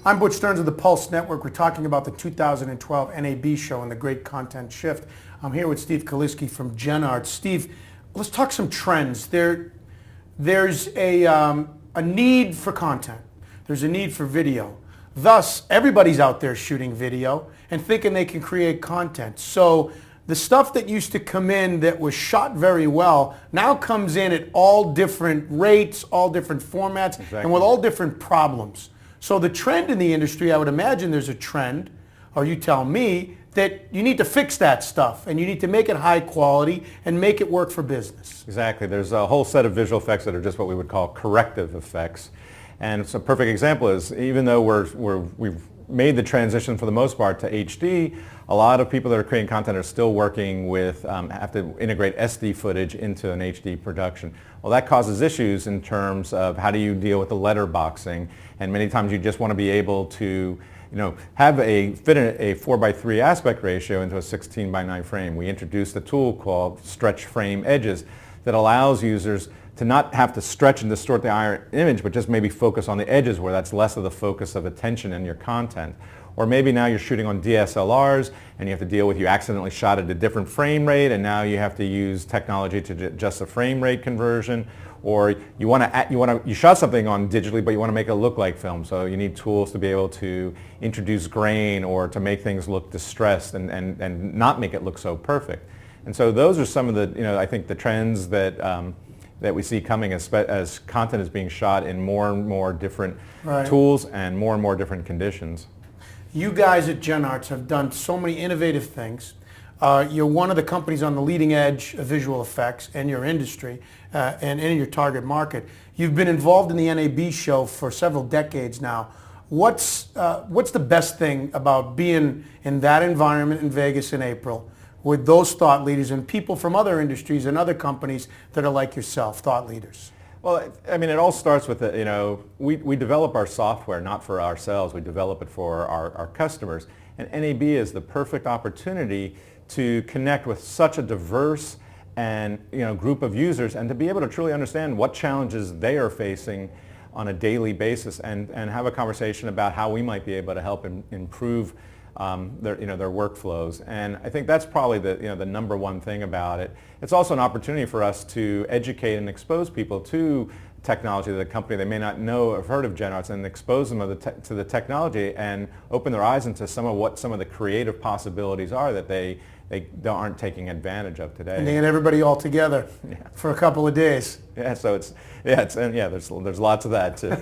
I'm Butch Stearns of the Pulse Network. We're talking about the 2012 NAB Show and the great content shift. I'm here with Steve Kilisky from GenArts. Steve, let's talk some trends. There's a need for content. There's a need for video. Thus, everybody's out there shooting video and thinking they can create content. So the stuff that used to come in that was shot very well now comes in at all different rates, all different formats, and with all different problems. So the trend in the industry, I would imagine there's a trend, or you tell me, that you need to fix that stuff and you need to make it high quality and make it work for business. Exactly. There's a whole set of visual effects that are just what we would call corrective effects. And so a perfect example is, even though we've made the transition for the most part to HD, a lot of people that are creating content are still working with, have to integrate SD footage into an HD production. Well, that causes issues in terms of how do you deal with the letterboxing, and many times you just want to be able to fit a 4:3 aspect ratio into a 16:9 frame. We introduced a tool called Stretch Frame Edges that allows users to not have to stretch and distort the image, but just maybe focus on the edges where that's less of the focus of attention in your content. Or maybe now you're shooting on DSLRs and you have to deal with, you accidentally shot at a different frame rate and now you have to use technology to adjust the frame rate conversion. Or you shot something on digitally, but you want to make it look like film. So you need tools to be able to introduce grain or to make things look distressed and not make it look so perfect. And so those are some of the, I think the trends that we see coming as content is being shot in more and more different tools and more different conditions. You guys at GenArts have done so many innovative things. You're one of the companies on the leading edge of visual effects in your industry and in your target market. You've been involved in the NAB Show for several decades now. What's the best thing about being in that environment in Vegas in April with those thought leaders and people from other industries and other companies that are like yourself, thought leaders? Well, I mean, it all starts with, we develop our software not for ourselves. We develop it for our customers. And NAB is the perfect opportunity to connect with such a diverse and group of users and to be able to truly understand what challenges they are facing on a daily basis and have a conversation about how we might be able to help improve their workflows. And I think that's probably the number one thing about it. It's also an opportunity for us to educate and expose people to technology, the company they may not know or have heard of GenArts, and expose them to the technology and open their eyes into some of the creative possibilities are that they aren't taking advantage of today. And they get everybody all together for a couple of days. Yeah, so there's lots of that too.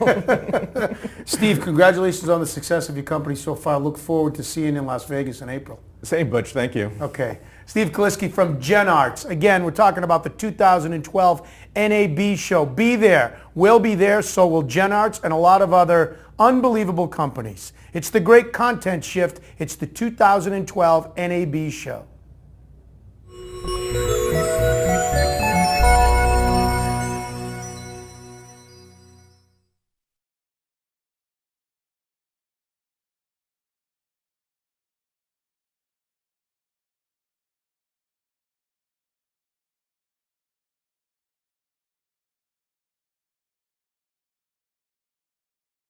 Steve, congratulations on the success of your company so far. Look forward to seeing you in Las Vegas in April. Same, Butch. Thank you. Okay. Steve Kilisky from GenArts. Again, we're talking about the 2012 NAB Show. Be there. We'll be there, so will GenArts and a lot of other unbelievable companies. It's the great content shift. It's the 2012 NAB Show.